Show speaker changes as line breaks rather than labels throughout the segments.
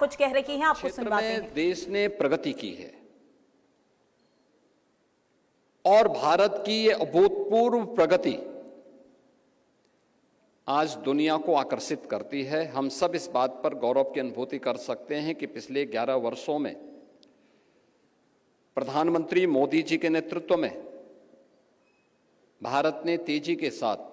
कुछ कह रही हैं, आपको
क्षेत्र
सुनवाते
में
हैं।
देश ने प्रगति की है और भारत की ये अभूतपूर्व प्रगति आज दुनिया को आकर्षित करती है। हम सब इस बात पर गौरव की अनुभूति कर सकते हैं कि पिछले 11 वर्षों में प्रधानमंत्री मोदी जी के नेतृत्व में भारत ने तेजी के साथ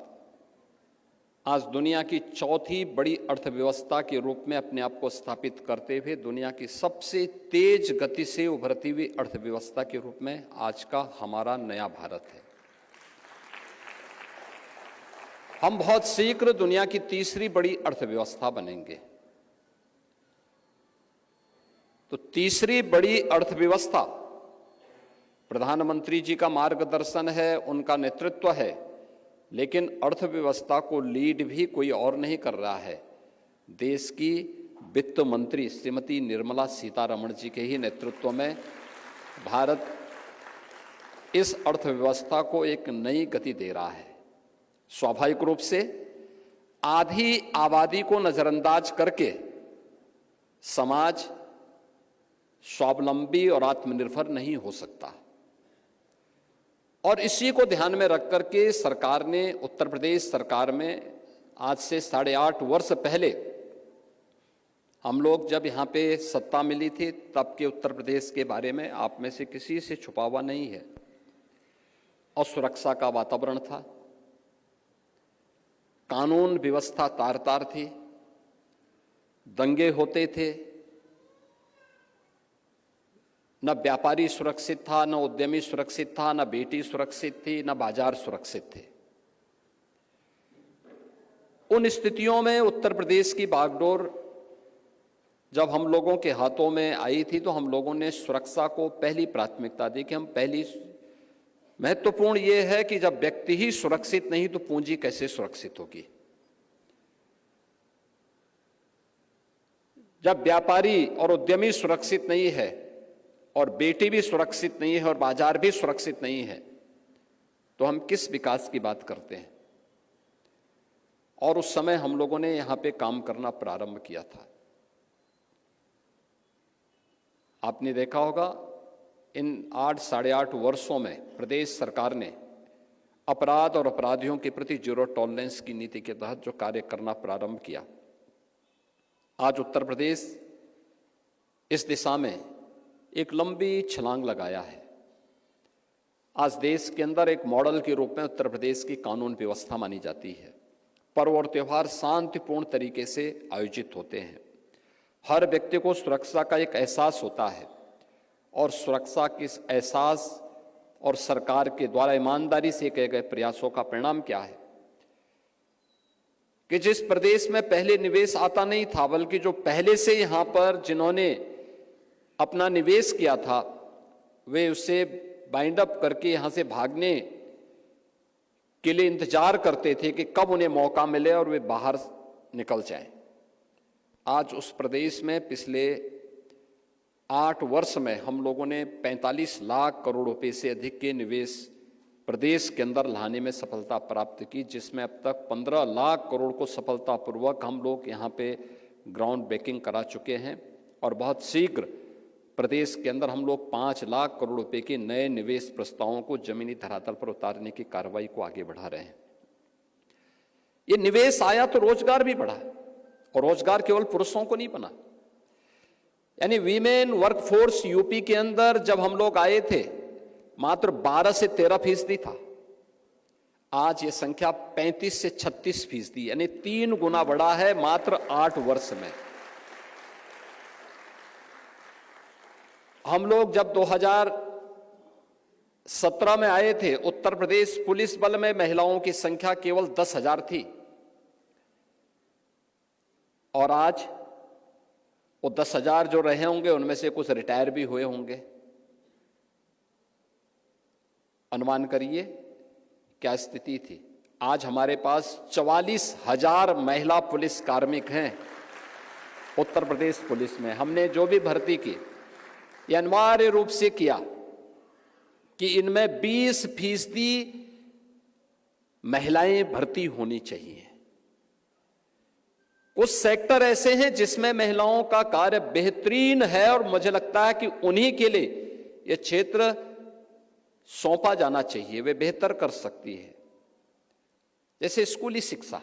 आज दुनिया की चौथी बड़ी अर्थव्यवस्था के रूप में अपने आप को स्थापित करते हुए दुनिया की सबसे तेज गति से उभरती हुई अर्थव्यवस्था के रूप में आज का हमारा नया भारत है। हम बहुत शीघ्र दुनिया की तीसरी बड़ी अर्थव्यवस्था बनेंगे। तो तीसरी बड़ी अर्थव्यवस्था प्रधानमंत्री जी का मार्गदर्शन है, उनका नेतृत्व है, लेकिन अर्थव्यवस्था को लीड भी कोई और नहीं कर रहा है। देश की वित्त मंत्री श्रीमती निर्मला सीतारमण जी के ही नेतृत्व में भारत इस अर्थव्यवस्था को एक नई गति दे रहा है। स्वाभाविक रूप से आधी आबादी को नजरअंदाज करके समाज स्वावलंबी और आत्मनिर्भर नहीं हो सकता, और इसी को ध्यान में रख करके सरकार ने उत्तर प्रदेश सरकार में आज से 8.5 वर्ष पहले हम लोग जब यहाँ पे सत्ता मिली थी तब के उत्तर प्रदेश के बारे में आप में से किसी से छुपा हुआ नहीं है। और सुरक्षा का वातावरण था, कानून व्यवस्था तार तार थी, दंगे होते थे, न व्यापारी सुरक्षित था, न उद्यमी सुरक्षित था, न बेटी सुरक्षित थी, न बाजार सुरक्षित थे। उन स्थितियों में उत्तर प्रदेश की बागडोर जब हम लोगों के हाथों में आई थी तो हम लोगों ने सुरक्षा को पहली प्राथमिकता दी कि हम पहली महत्वपूर्ण ये है कि जब व्यक्ति ही सुरक्षित नहीं तो पूंजी कैसे सुरक्षित होगी। जब व्यापारी और उद्यमी सुरक्षित नहीं है और बेटी भी सुरक्षित नहीं है और बाजार भी सुरक्षित नहीं है तो हम किस विकास की बात करते हैं। और उस समय हम लोगों ने यहां पे काम करना प्रारंभ किया था। आपने देखा होगा इन 8-8.5 वर्षों में प्रदेश सरकार ने अपराध और अपराधियों के प्रति जीरो टॉलरेंस की नीति के तहत जो कार्य करना प्रारंभ किया, आज उत्तर प्रदेश इस दिशा में एक लंबी छलांग लगाया है। आज देश के अंदर एक मॉडल के रूप में उत्तर प्रदेश की कानून व्यवस्था मानी जाती है। पर्व और त्यौहार शांतिपूर्ण तरीके से आयोजित होते हैं। हर व्यक्ति को सुरक्षा का एक एहसास होता है और सुरक्षा के इस एहसास और सरकार के द्वारा ईमानदारी से किए गए प्रयासों का परिणाम क्या है कि जिस प्रदेश में पहले निवेश आता नहीं था, बल्कि जो पहले से यहां पर जिन्होंने अपना निवेश किया था वे उसे बाइंड अप करके यहां से भागने के लिए इंतजार करते थे कि कब उन्हें मौका मिले और वे बाहर निकल जाएं। आज उस प्रदेश में पिछले 8 वर्ष में हम लोगों ने 45 लाख करोड़ रुपए से अधिक के निवेश प्रदेश के अंदर लाने में सफलता प्राप्त की, जिसमें अब तक 15 लाख करोड़ को सफलतापूर्वक हम लोग यहाँ पे ग्राउंड ब्रेकिंग करा चुके हैं। और बहुत शीघ्र प्रदेश के अंदर हम लोग 5 लाख करोड़ रुपए के नए निवेश प्रस्तावों को जमीनी धरातल पर उतारने की कार्रवाई को आगे बढ़ा रहे हैं। ये निवेश आया तो रोजगार भी बढ़ा, और रोजगार केवल पुरुषों को नहीं बना। यानी वीमेन वर्कफोर्स यूपी के अंदर जब हम लोग आए थे मात्र 12 से 13% था, आज ये संख्या 35 से 36%, यानी 3 गुना बढ़ा है मात्र 8 वर्ष में। हम लोग जब 2017 में आए थे उत्तर प्रदेश पुलिस बल में महिलाओं की संख्या केवल 10,000 थी, और आज वो 10,000 जो रहे होंगे उनमें से कुछ रिटायर भी हुए होंगे। अनुमान करिए क्या स्थिति थी। आज हमारे पास 44,000 महिला पुलिस कार्मिक हैं उत्तर प्रदेश पुलिस में। हमने जो भी भर्ती की ये अनिवार्य रूप से किया कि इनमें 20% महिलाएं भर्ती होनी चाहिए। कुछ सेक्टर ऐसे हैं जिसमें महिलाओं का कार्य बेहतरीन है और मुझे लगता है कि उन्हीं के लिए यह क्षेत्र सौंपा जाना चाहिए, वे बेहतर कर सकती है। जैसे स्कूली शिक्षा,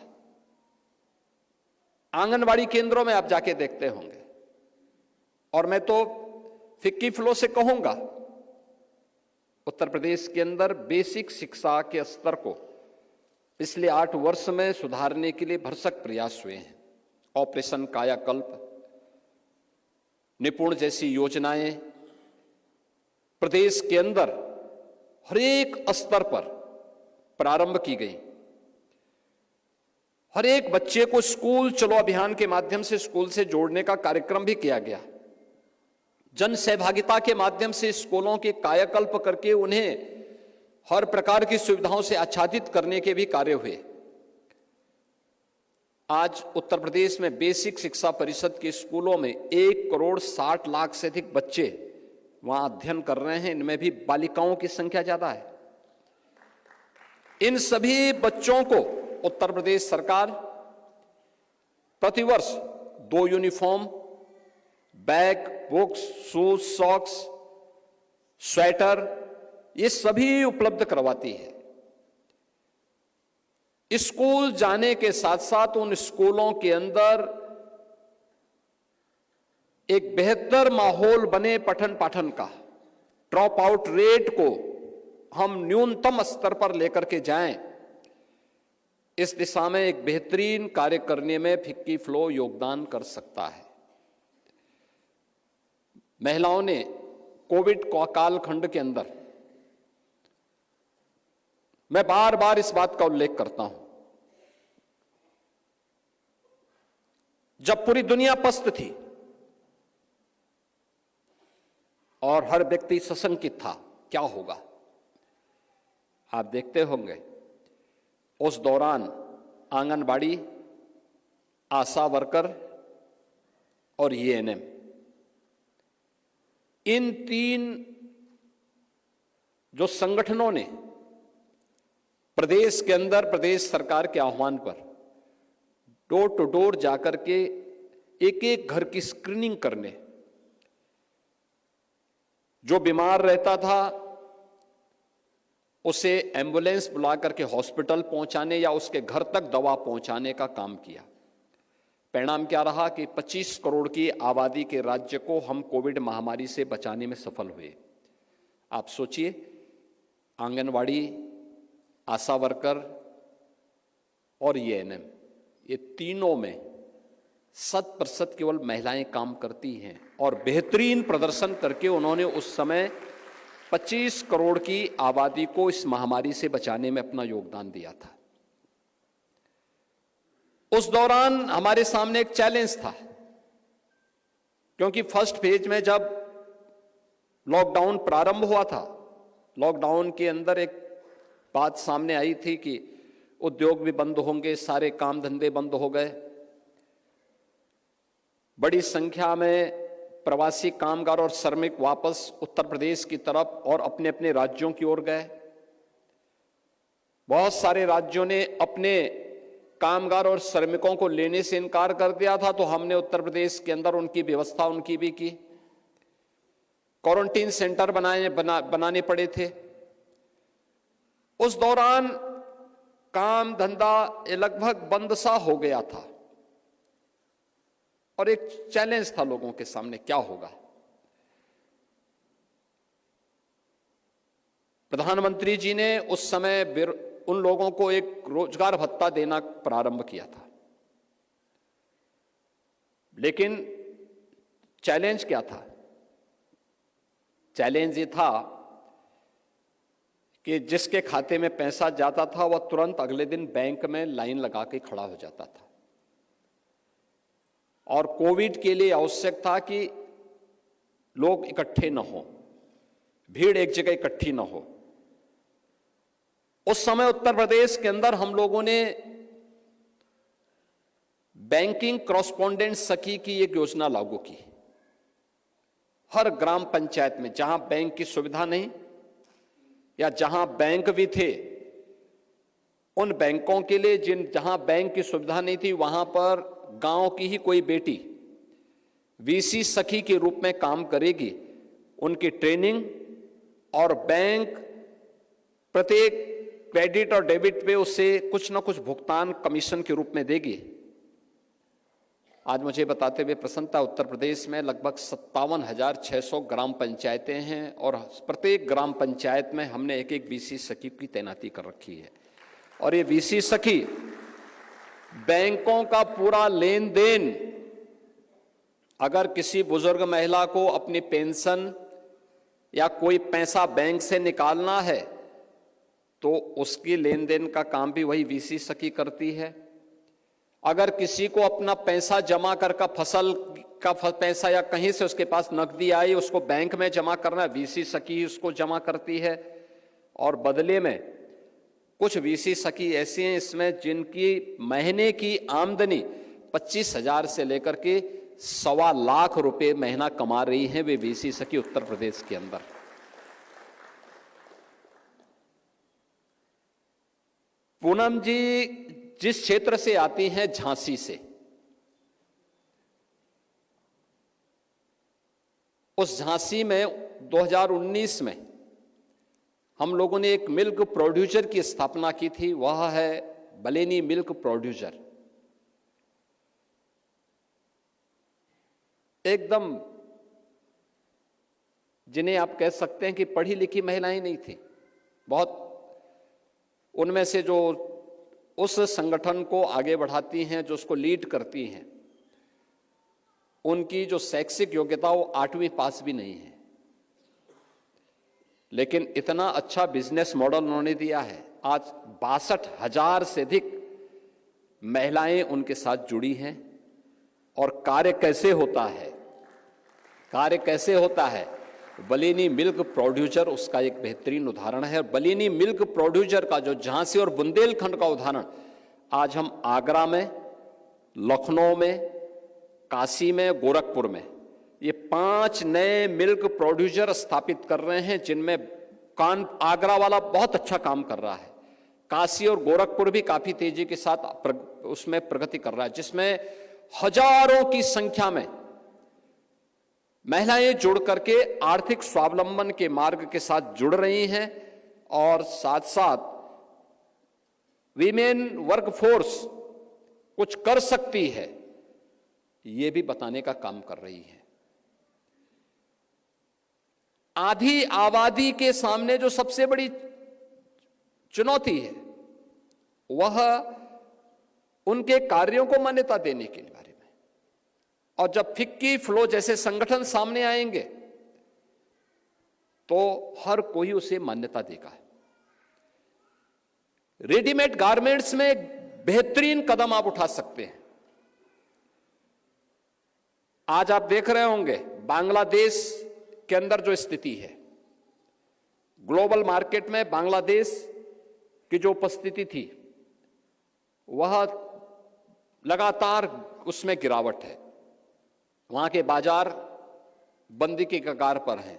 आंगनवाड़ी केंद्रों में आप जाके देखते होंगे, और मैं तो फिक्की फ्लो से कहूंगा, उत्तर प्रदेश के अंदर बेसिक शिक्षा के स्तर को पिछले 8 वर्ष में सुधारने के लिए भरसक प्रयास हुए हैं। ऑपरेशन कायाकल्प, निपुण जैसी योजनाएं प्रदेश के अंदर हर एक स्तर पर प्रारंभ की गई। हर एक बच्चे को स्कूल चलो अभियान के माध्यम से स्कूल से जोड़ने का कार्यक्रम भी किया गया। जन सहभागिता के माध्यम से स्कूलों के कायाकल्प करके उन्हें हर प्रकार की सुविधाओं से आच्छादित करने के भी कार्य हुए। आज उत्तर प्रदेश में बेसिक शिक्षा परिषद के स्कूलों में 1,60,00,000 से अधिक बच्चे वहां अध्ययन कर रहे हैं। इनमें भी बालिकाओं की संख्या ज्यादा है। इन सभी बच्चों को उत्तर प्रदेश सरकार प्रतिवर्ष 2 uniform, bag, books, shoes, socks, sweater, ये सभी उपलब्ध करवाती है। स्कूल जाने के साथ साथ उन स्कूलों के अंदर एक बेहतर माहौल बने पठन पाठन का, ड्रॉप आउट रेट को हम न्यूनतम स्तर पर लेकर के जाएं, इस दिशा में एक बेहतरीन कार्य करने में फिक्की फ्लो योगदान कर सकता है। महिलाओं ने कोविड कालखंड के अंदर, मैं बार बार इस बात का उल्लेख करता हूं, जब पूरी दुनिया पस्त थी और हर व्यक्ति सशंकित था क्या होगा, आप देखते होंगे उस दौरान आंगनबाड़ी, आशा वर्कर और एएनएम, इन 3 जो संगठनों ने प्रदेश के अंदर प्रदेश सरकार के आह्वान पर डोर टू डोर जाकर के एक एक घर की स्क्रीनिंग करने, जो बीमार रहता था उसे एम्बुलेंस बुला करके हॉस्पिटल पहुंचाने या उसके घर तक दवा पहुंचाने का काम किया। परिणाम क्या रहा कि 25 करोड़ की आबादी के राज्य को हम कोविड महामारी से बचाने में सफल हुए। आप सोचिए, आंगनवाड़ी, आशा वर्कर और एएनएम, ये तीनों में 100% केवल महिलाएं काम करती हैं और बेहतरीन प्रदर्शन करके उन्होंने उस समय 25 करोड़ की आबादी को इस महामारी से बचाने में अपना योगदान दिया था। उस दौरान हमारे सामने एक चैलेंज था, क्योंकि फर्स्ट फेज में जब लॉकडाउन प्रारंभ हुआ था, लॉकडाउन के अंदर एक बात सामने आई थी कि उद्योग भी बंद होंगे, सारे काम धंधे बंद हो गए, बड़ी संख्या में प्रवासी कामगार और श्रमिक वापस उत्तर प्रदेश की तरफ और अपने अपने राज्यों की ओर गए। बहुत सारे राज्यों ने अपने कामगार और श्रमिकों को लेने से इनकार कर दिया था, तो हमने उत्तर प्रदेश के अंदर उनकी व्यवस्था उनकी भी की। क्वारंटीन सेंटर बनाने पड़े थे। उस दौरान काम धंधा लगभग बंद सा हो गया था और एक चैलेंज था लोगों के सामने, क्या होगा। प्रधानमंत्री जी ने उस समय उन लोगों को एक रोजगार भत्ता देना प्रारंभ किया था, लेकिन चैलेंज क्या था? चैलेंज ये था कि जिसके खाते में पैसा जाता था वह तुरंत अगले दिन बैंक में लाइन लगा के खड़ा हो जाता था, और कोविड के लिए आवश्यक था कि लोग इकट्ठे न हो, भीड़ एक जगह इकट्ठी न हो। उस समय उत्तर प्रदेश के अंदर हम लोगों ने बैंकिंग कॉरेस्पॉन्डेंट सखी की एक योजना लागू की। हर ग्राम पंचायत में जहां बैंक की सुविधा नहीं या जहां बैंक भी थे, उन बैंकों के लिए जहां बैंक की सुविधा नहीं थी, वहां पर गांव की ही कोई बेटी वीसी सखी के रूप में काम करेगी, उनकी ट्रेनिंग और बैंक प्रत्येक क्रेडिट और डेबिट पे उससे कुछ ना कुछ भुगतान कमीशन के रूप में देगी। आज मुझे बताते हुए प्रसन्नता, उत्तर प्रदेश में लगभग 57,600 ग्राम पंचायतें हैं और प्रत्येक ग्राम पंचायत में हमने एक एक वीसी सखी की तैनाती कर रखी है। और ये वीसी सखी बैंकों का पूरा लेन देन, अगर किसी बुजुर्ग महिला को अपनी पेंशन या कोई पैसा बैंक से निकालना है तो उसकी लेन देन का काम भी वही वीसी सखी करती है। अगर किसी को अपना पैसा जमा कर फसल का पैसा या कहीं से उसके पास नकदी आई उसको बैंक में जमा करना, वीसी सखी उसको जमा करती है। और बदले में कुछ वीसी सखी ऐसी हैं इसमें जिनकी महीने की आमदनी 25,000 से लेकर के 1.25 लाख रुपए महीना कमा रही हैं वे वीसी सखी उत्तर प्रदेश के अंदर। पूनम जी जिस क्षेत्र से आती हैं, झांसी से, उस झांसी में 2019 में हम लोगों ने एक मिल्क प्रोड्यूसर की स्थापना की थी, वह है बलेनी मिल्क प्रोड्यूसर। एकदम जिन्हें आप कह सकते हैं कि पढ़ी लिखी महिलाएं नहीं थी, बहुत उनमें से जो उस संगठन को आगे बढ़ाती हैं, जो उसको लीड करती हैं, उनकी जो शैक्षिक योग्यता वो 8वीं पास भी नहीं है, लेकिन इतना अच्छा बिजनेस मॉडल उन्होंने दिया है। आज 62,000 से अधिक महिलाएं उनके साथ जुड़ी हैं। और कार्य कैसे होता है, कार्य कैसे होता है, बलेनी मिल्क प्रोड्यूसर उसका एक बेहतरीन उदाहरण है। बलेनी मिल्क प्रोड्यूसर का जो झांसी और बुंदेलखंड का उदाहरण आज हम आगरा में, लखनऊ में, काशी में, गोरखपुर में ये 5 नए मिल्क प्रोड्यूसर स्थापित कर रहे हैं, जिनमें आगरा वाला बहुत अच्छा काम कर रहा है, काशी और गोरखपुर भी काफी तेजी के साथ उसमें प्रगति कर रहा है, जिसमें हजारों की संख्या में महिलाएं जुड़ करके आर्थिक स्वावलंबन के मार्ग के साथ जुड़ रही हैं और साथ साथ वीमेन वर्कफोर्स कुछ कर सकती है ये भी बताने का काम कर रही है। आधी आबादी के सामने जो सबसे बड़ी चुनौती है वह उनके कार्यों को मान्यता देने के बारे में, और जब फिक्की फ्लो जैसे संगठन सामने आएंगे तो हर कोई उसे मान्यता देगा। रेडीमेड गारमेंट्स में बेहतरीन कदम आप उठा सकते हैं। आज आप देख रहे होंगे बांग्लादेश के अंदर जो स्थिति है, ग्लोबल मार्केट में बांग्लादेश की जो उपस्थिति थी वह लगातार उसमें गिरावट है, वहां के बाजार बंदी की कगार पर हैं।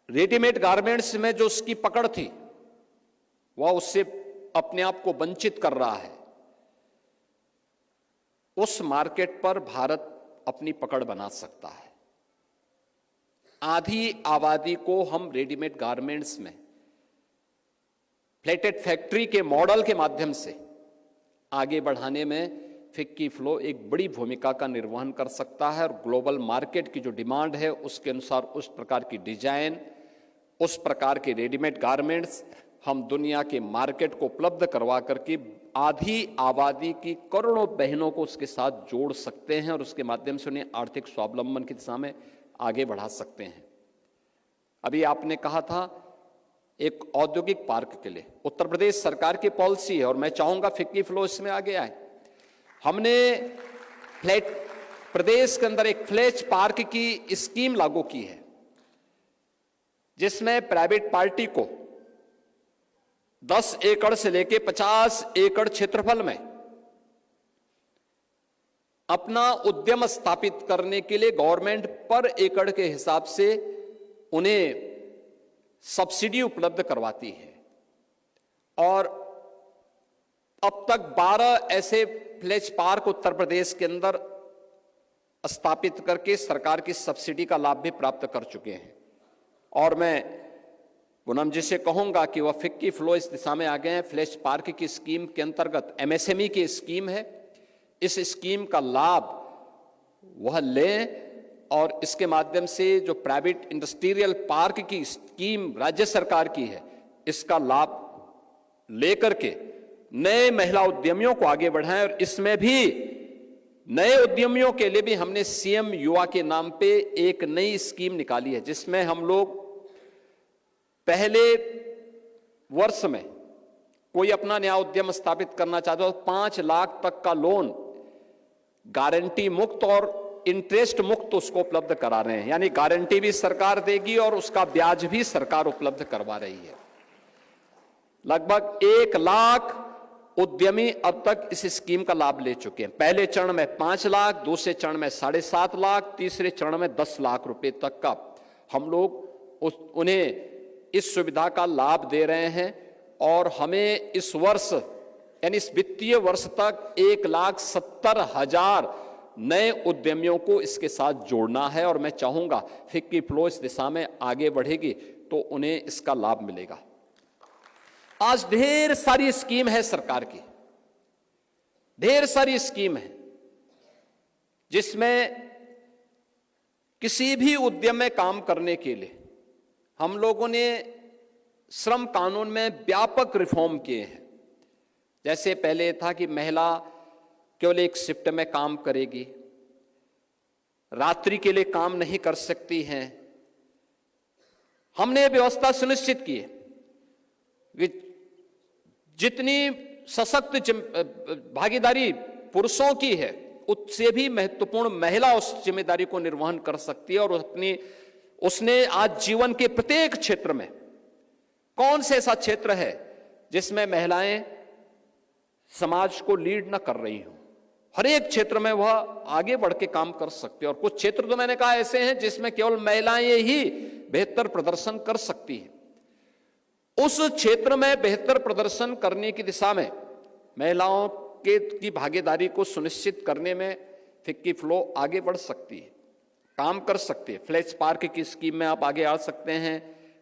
रेडीमेड गारमेंट्स में जो उसकी पकड़ थी वह उससे अपने आप को वंचित कर रहा है। उस मार्केट पर भारत अपनी पकड़ बना सकता है। आधी आबादी को हम रेडीमेड गारमेंट्स में फ्लैटेड फैक्ट्री के मॉडल के माध्यम से आगे बढ़ाने में फिक्की फ्लो एक बड़ी भूमिका का निर्वहन कर सकता है। और ग्लोबल मार्केट की जो डिमांड है उसके अनुसार उस प्रकार की डिजाइन, उस प्रकार के रेडीमेड गारमेंट्स हम दुनिया के मार्केट को उपलब्ध करवा करके आधी आबादी की करोड़ों बहनों को उसके साथ जोड़ सकते हैं और उसके माध्यम से उन्हें आर्थिक स्वावलंबन की दिशा में आगे बढ़ा सकते हैं। अभी आपने कहा था एक औद्योगिक पार्क के लिए उत्तर प्रदेश सरकार की पॉलिसी है और मैं चाहूंगा फिक्की फ्लो इसमें आगे आए। हमने प्रदेश के अंदर एक फ्लैश पार्क की स्कीम लागू की है जिसमें प्राइवेट पार्टी को 10 एकड़ से लेकर 50 एकड़ क्षेत्रफल में अपना उद्यम स्थापित करने के लिए गवर्नमेंट पर एकड़ के हिसाब से उन्हें सब्सिडी उपलब्ध करवाती है और अब तक 12 ऐसे फ्लैश पार्क उत्तर प्रदेश के अंदर स्थापित करके सरकार की सब्सिडी का लाभ भी प्राप्त कर चुके हैं। और मैं पूनम जी से कहूंगा कि वह फिक्की फ्लो इस दिशा में आ गए हैं। फ्लैश पार्क की स्कीम के अंतर्गत एमएसएमई की स्कीम है, इस स्कीम का लाभ वह लें और इसके माध्यम से जो प्राइवेट इंडस्ट्रियल पार्क की स्कीम राज्य सरकार की है, इसका लाभ लेकर के नए महिला उद्यमियों को आगे बढ़ाएं। और इसमें भी नए उद्यमियों के लिए भी हमने सीएम युवा के नाम पे एक नई स्कीम निकाली है, जिसमें हम लोग पहले वर्ष में कोई अपना नया उद्यम स्थापित करना चाहता हो तो 5 लाख तक का लोन गारंटी मुक्त और इंटरेस्ट मुक्त उसको उपलब्ध करा रहे हैं। यानी गारंटी भी सरकार देगी और उसका ब्याज भी सरकार उपलब्ध करवा रही है। लगभग 1 लाख उद्यमी अब तक इस स्कीम का लाभ ले चुके हैं। पहले चरण में 5 लाख, दूसरे चरण में 7.5 लाख, तीसरे चरण में 10 लाख रुपए तक का हम लोग उन्हें इस सुविधा का लाभ दे रहे हैं। और हमें इस वर्ष यानी इस वित्तीय वर्ष तक 1,70,000 नए उद्यमियों को इसके साथ जोड़ना है। और मैं चाहूंगा फिक्की फ्लो इस दिशा में आगे बढ़ेगी तो उन्हें इसका लाभ मिलेगा। आज ढेर सारी स्कीम है सरकार की, ढेर सारी स्कीम है जिसमें किसी भी उद्यम में काम करने के लिए हम लोगों ने श्रम कानून में व्यापक रिफॉर्म किए हैं। जैसे पहले था कि महिला केवल एक शिफ्ट में काम करेगी, रात्रि के लिए काम नहीं कर सकती हैं। हमने व्यवस्था सुनिश्चित की है कि जितनी सशक्त भागीदारी पुरुषों की है उससे भी महत्वपूर्ण महिला उस जिम्मेदारी को निर्वहन कर सकती है। और उसने आज जीवन के प्रत्येक क्षेत्र में कौन से ऐसा क्षेत्र है जिसमें महिलाएं समाज को लीड न कर रही हो, हर एक क्षेत्र में वह आगे बढ़ के काम कर सकती है। और कुछ क्षेत्र तो मैंने कहा ऐसे हैं जिसमें केवल महिलाएं ही बेहतर प्रदर्शन कर सकती हैं। उस क्षेत्र में बेहतर प्रदर्शन करने की दिशा में महिलाओं की भागीदारी को सुनिश्चित करने में फिक्की फ्लो आगे बढ़ सकती है, काम कर सकती है। फ्लैश पार्क की स्कीम में आप आगे आ सकते हैं,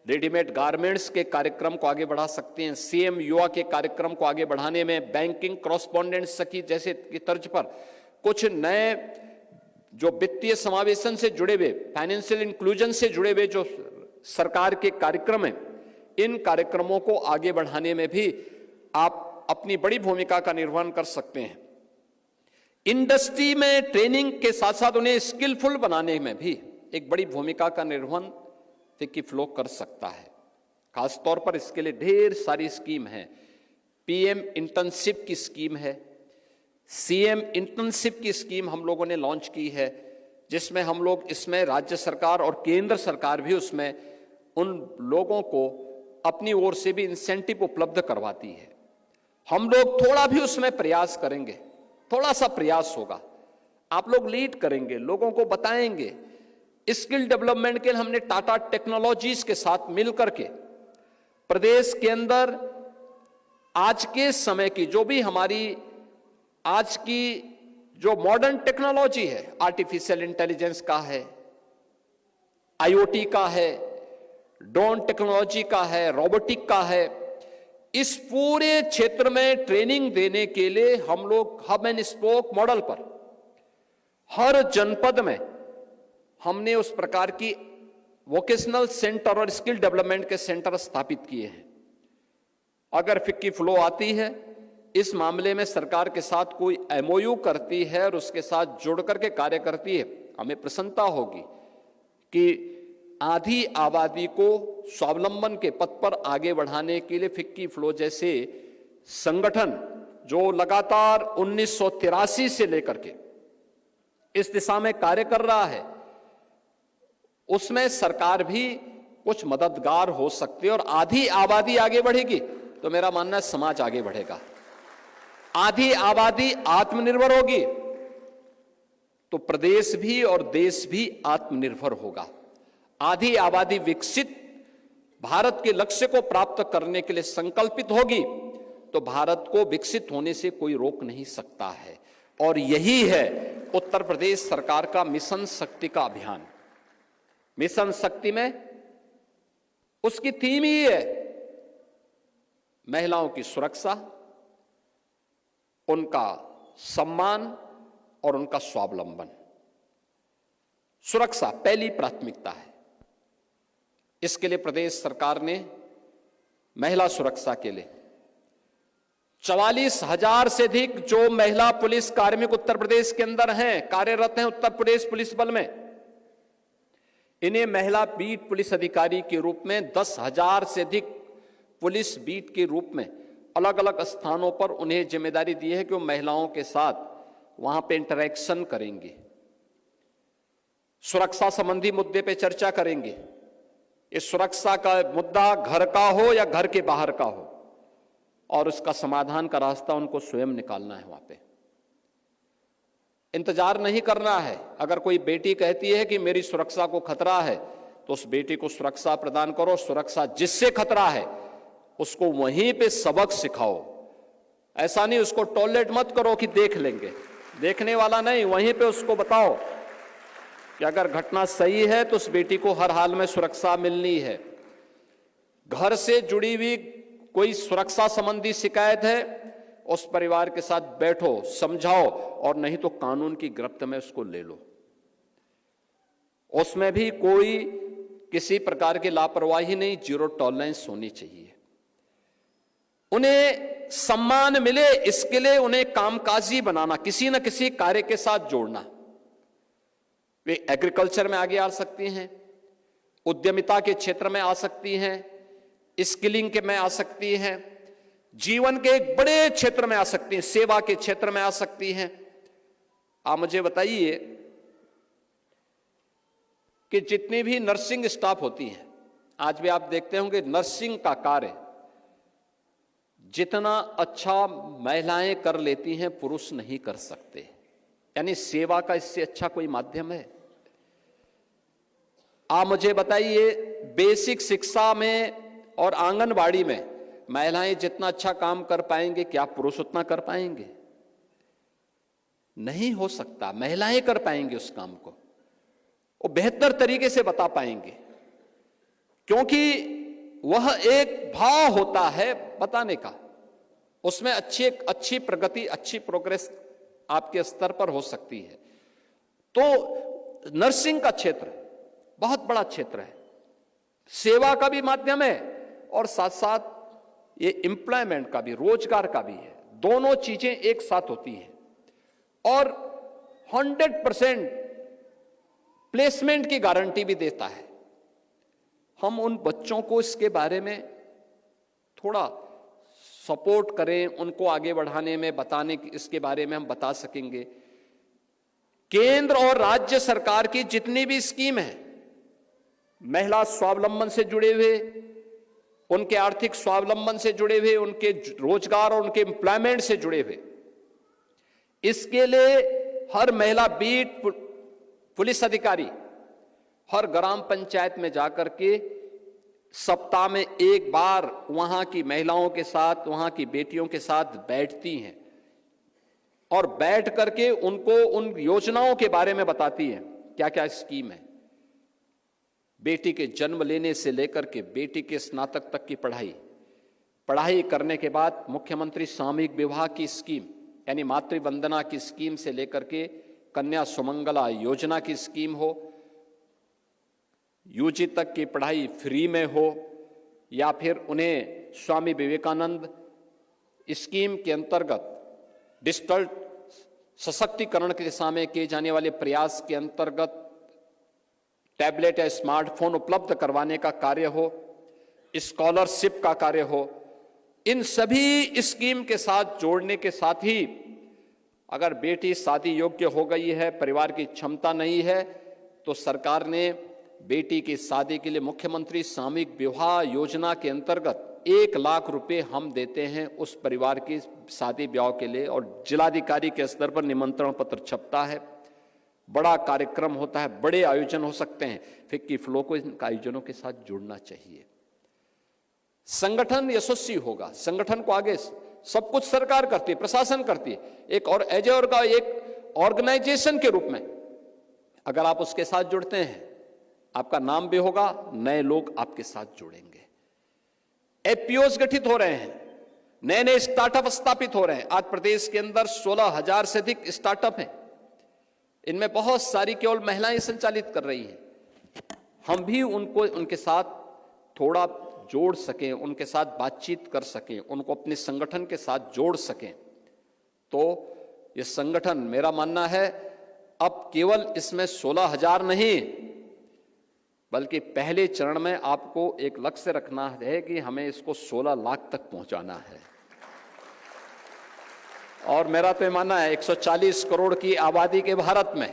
रेडीमेड गारमेंट्स के कार्यक्रम को आगे बढ़ा सकते हैं, सीएम युवा के कार्यक्रम को आगे बढ़ाने में बैंकिंग कॉरस्पॉन्डेंट सखी जैसे की तर्ज पर कुछ नए जो वित्तीय समावेशन से जुड़े हुए, फाइनेंशियल इंक्लूजन से जुड़े हुए जो सरकार के कार्यक्रम हैं, इन कार्यक्रमों को आगे बढ़ाने में भी आप अपनी बड़ी भूमिका का निर्वहन कर सकते हैं। इंडस्ट्री में ट्रेनिंग के साथ साथ उन्हें स्किलफुल बनाने में भी एक बड़ी भूमिका का निर्वहन फिक्की फ्लो कर सकता है। खासतौर पर इसके लिए ढेर सारी स्कीम है। पीएम इंटर्नशिप की स्कीम है, सीएम इंटर्नशिप की स्कीम हम लोगों ने लॉन्च की है, जिसमें हम लोग इसमें राज्य सरकार और केंद्र सरकार भी उसमें उन लोगों को अपनी ओर से भी इंसेंटिव उपलब्ध करवाती है। हम लोग थोड़ा भी उसमें प्रयास करेंगे, थोड़ा सा प्रयास होगा, आप लोग लीड करेंगे, लोगों को बताएंगे। स्किल डेवलपमेंट के लिए हमने टाटा टेक्नोलॉजीज के साथ मिलकर के प्रदेश के अंदर आज के समय की जो भी हमारी आज की जो मॉडर्न टेक्नोलॉजी है, आर्टिफिशियल इंटेलिजेंस का है, आईओटी का है, ड्रोन टेक्नोलॉजी का है, रोबोटिक का है, इस पूरे क्षेत्र में ट्रेनिंग देने के लिए हम लोग हब एंड स्पोक मॉडल पर हर जनपद में हमने उस प्रकार की वोकेशनल सेंटर और स्किल डेवलपमेंट के सेंटर स्थापित किए हैं। अगर फिक्की फ्लो आती है, इस मामले में सरकार के साथ कोई एमओयू करती है और उसके साथ जुड़ करके कार्य करती है, हमें प्रसन्नता होगी कि आधी आबादी को स्वावलंबन के पथ पर आगे बढ़ाने के लिए फिक्की फ्लो जैसे संगठन जो लगातार 1983 से लेकर के इस दिशा में कार्य कर रहा है, उसमें सरकार भी कुछ मददगार हो सकती है। और आधी आबादी आगे बढ़ेगी तो मेरा मानना है समाज आगे बढ़ेगा। आधी आबादी आत्मनिर्भर होगी तो प्रदेश भी और देश भी आत्मनिर्भर होगा। आधी आबादी विकसित भारत के लक्ष्य को प्राप्त करने के लिए संकल्पित होगी तो भारत को विकसित होने से कोई रोक नहीं सकता है। और यही है उत्तर प्रदेश सरकार का मिशन शक्ति का अभियान। मिशन शक्ति में उसकी थीम ही है महिलाओं की सुरक्षा, उनका सम्मान और उनका स्वावलंबन। सुरक्षा पहली प्राथमिकता है। इसके लिए प्रदेश सरकार ने महिला सुरक्षा के लिए 44,000 से अधिक जो महिला पुलिस कार्मिक उत्तर प्रदेश के अंदर हैं, कार्यरत हैं उत्तर प्रदेश पुलिस बल में, इन्हें महिला बीट पुलिस अधिकारी के रूप में 10,000 से अधिक पुलिस बीट के रूप में अलग अलग स्थानों पर उन्हें जिम्मेदारी दी है कि वो महिलाओं के साथ वहां पे इंटरेक्शन करेंगे, सुरक्षा संबंधी मुद्दे पे चर्चा करेंगे। इस सुरक्षा का मुद्दा घर का हो या घर के बाहर का हो, और उसका समाधान का रास्ता उनको स्वयं निकालना है। वहां पे इंतजार नहीं करना है। अगर कोई बेटी कहती है कि मेरी सुरक्षा को खतरा है, तो उस बेटी को सुरक्षा प्रदान करो। सुरक्षा जिससे खतरा है उसको वहीं पे सबक सिखाओ। ऐसा नहीं उसको टॉयलेट मत करो कि देख लेंगे, देखने वाला नहीं, वहीं पे उसको बताओ कि अगर घटना सही है तो उस बेटी को हर हाल में सुरक्षा मिलनी है। घर से जुड़ी हुई कोई सुरक्षा संबंधी शिकायत है, उस परिवार के साथ बैठो, समझाओ, और नहीं तो कानून की गिरफ्त में उसको ले लो। उसमें भी कोई किसी प्रकार की लापरवाही नहीं, जीरो टॉलरेंस होनी चाहिए। उन्हें सम्मान मिले इसके लिए उन्हें कामकाजी बनाना, किसी न किसी कार्य के साथ जोड़ना। वे एग्रीकल्चर में आगे आ सकती हैं, उद्यमिता के क्षेत्र में आ सकती हैं, स्किलिंग के में आ सकती हैं, जीवन के एक बड़े क्षेत्र में आ सकती हैं, सेवा के क्षेत्र में आ सकती हैं। आप मुझे बताइए कि जितनी भी नर्सिंग स्टाफ होती हैं, आज भी आप देखते होंगे नर्सिंग का कार्य जितना अच्छा महिलाएं कर लेती हैं पुरुष नहीं कर सकते। यानी सेवा का इससे अच्छा कोई माध्यम है? आप मुझे बताइए बेसिक शिक्षा में और आंगनबाड़ी में महिलाएं जितना अच्छा काम कर पाएंगे, क्या पुरुष उतना कर पाएंगे? नहीं हो सकता। महिलाएं कर पाएंगे उस काम को, वो बेहतर तरीके से बता पाएंगे, क्योंकि वह एक भाव होता है बताने का। उसमें अच्छी प्रगति, अच्छी प्रोग्रेस आपके स्तर पर हो सकती है। तो नर्सिंग का क्षेत्र बहुत बड़ा क्षेत्र है, सेवा का भी माध्यम है और साथ साथ ये एम्प्लॉयमेंट का भी, रोजगार का भी है। दोनों चीजें एक साथ होती हैं और 100% प्लेसमेंट की गारंटी भी देता है। हम उन बच्चों को इसके बारे में थोड़ा सपोर्ट करें, उनको आगे बढ़ाने में, बताने की इसके बारे में हम बता सकेंगे। केंद्र और राज्य सरकार की जितनी भी स्कीम है, महिला स्वावलंबन से जुड़े हुए, उनके आर्थिक स्वावलंबन से जुड़े हुए, उनके रोजगार और उनके एम्प्लॉयमेंट से जुड़े हुए, इसके लिए हर महिला बीट पुलिस अधिकारी हर ग्राम पंचायत में जाकर के सप्ताह में एक बार वहां की महिलाओं के साथ, वहां की बेटियों के साथ बैठती हैं और बैठ करके उनको उन योजनाओं के बारे में बताती हैं, क्या क्या स्कीम है। बेटी के जन्म लेने से लेकर के बेटी के स्नातक तक की पढ़ाई करने के बाद मुख्यमंत्री सामूहिक विवाह की स्कीम यानी मातृ वंदना की स्कीम से लेकर के कन्या सुमंगला योजना की स्कीम हो, यूजी तक की पढ़ाई फ्री में हो, या फिर उन्हें स्वामी विवेकानंद स्कीम के अंतर्गत डिजिटल सशक्तिकरण की दिशा में किए जाने वाले प्रयास के अंतर्गत टैबलेट या स्मार्टफोन उपलब्ध करवाने का कार्य हो, स्कॉलरशिप का कार्य हो। इन सभी स्कीम के साथ जोड़ने के साथ ही अगर बेटी शादी योग्य हो गई है, परिवार की क्षमता नहीं है, तो सरकार ने बेटी की शादी के लिए मुख्यमंत्री सामूहिक विवाह योजना के अंतर्गत 1 लाख रुपए हम देते हैं उस परिवार की शादी ब्याह के लिए, और जिलाधिकारी के स्तर पर निमंत्रण पत्र छपता है। बड़ा कार्यक्रम होता है, बड़े आयोजन हो सकते हैं। फिक्की फ्लो को इन आयोजनों के साथ जुड़ना चाहिए। संगठन यशस्वी होगा, संगठन को आगे सब कुछ सरकार करती है, प्रशासन करती है। एक और एजेवर का एक ऑर्गेनाइजेशन के रूप में अगर आप उसके साथ जुड़ते हैं, आपका नाम भी होगा, नए लोग आपके साथ जुड़ेंगे। एफपीओज गठित हो रहे हैं, नए नए स्टार्टअप स्थापित हो रहे हैं। आज प्रदेश के अंदर 16,000 से अधिक स्टार्टअप हैं। इनमें बहुत सारी केवल महिलाएं संचालित कर रही हैं। हम भी उनको उनके साथ थोड़ा जोड़ सकें, उनके साथ बातचीत कर सकें, उनको अपने संगठन के साथ जोड़ सकें, तो ये संगठन, मेरा मानना है, अब केवल इसमें 16,000 नहीं, बल्कि पहले चरण में आपको एक लक्ष्य रखना है कि हमें इसको 16 लाख तक पहुंचाना है। और मेरा तो ये मानना है 140 करोड़ की आबादी के भारत में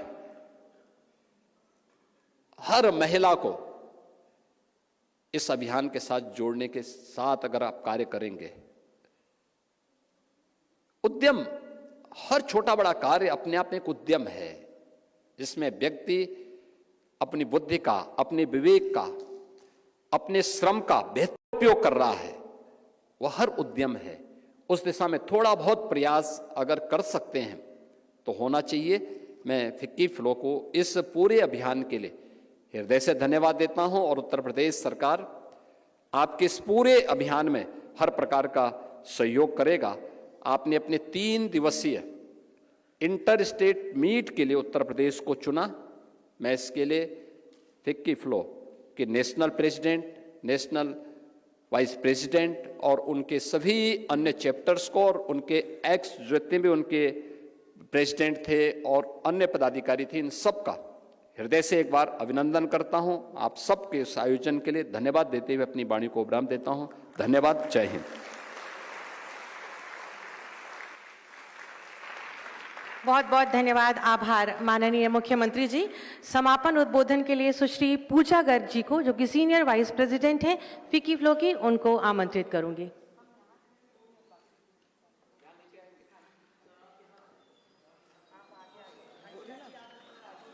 हर महिला को इस अभियान के साथ जोड़ने के साथ अगर आप कार्य करेंगे, उद्यम, हर छोटा बड़ा कार्य अपने आप में एक उद्यम है, जिसमें व्यक्ति अपनी बुद्धि का, अपने विवेक का, अपने श्रम का बेहतर उपयोग कर रहा है, वह हर उद्यम है। उस दिशा में थोड़ा बहुत प्रयास अगर कर सकते हैं तो होना चाहिए। मैं फिक्की फ्लो को इस पूरे अभियान के लिए हृदय से धन्यवाद देता हूं और उत्तर प्रदेश सरकार आपके इस पूरे अभियान में हर प्रकार का सहयोग करेगा। आपने अपने 3 दिवसीय इंटर स्टेट मीट के लिए उत्तर प्रदेश को चुना। मैं इसके लिए फिक्की फ्लो के national president, national vice president और उनके सभी अन्य चैप्टर्स को और उनके एक्स जितने भी उनके प्रेसिडेंट थे और अन्य पदाधिकारी थे, इन सब का हृदय से एक बार अभिनंदन करता हूं। आप सबके इस आयोजन के लिए धन्यवाद देते हुए अपनी वाणी को विराम देता हूं। धन्यवाद। जय हिंद।
बहुत बहुत धन्यवाद, आभार माननीय मुख्यमंत्री जी। समापन उद्बोधन के लिए सुश्री पूजा गर्ग जी को, जो कि सीनियर वाइस प्रेसिडेंट हैं फिक्की फ्लो की, उनको आमंत्रित करूंगी।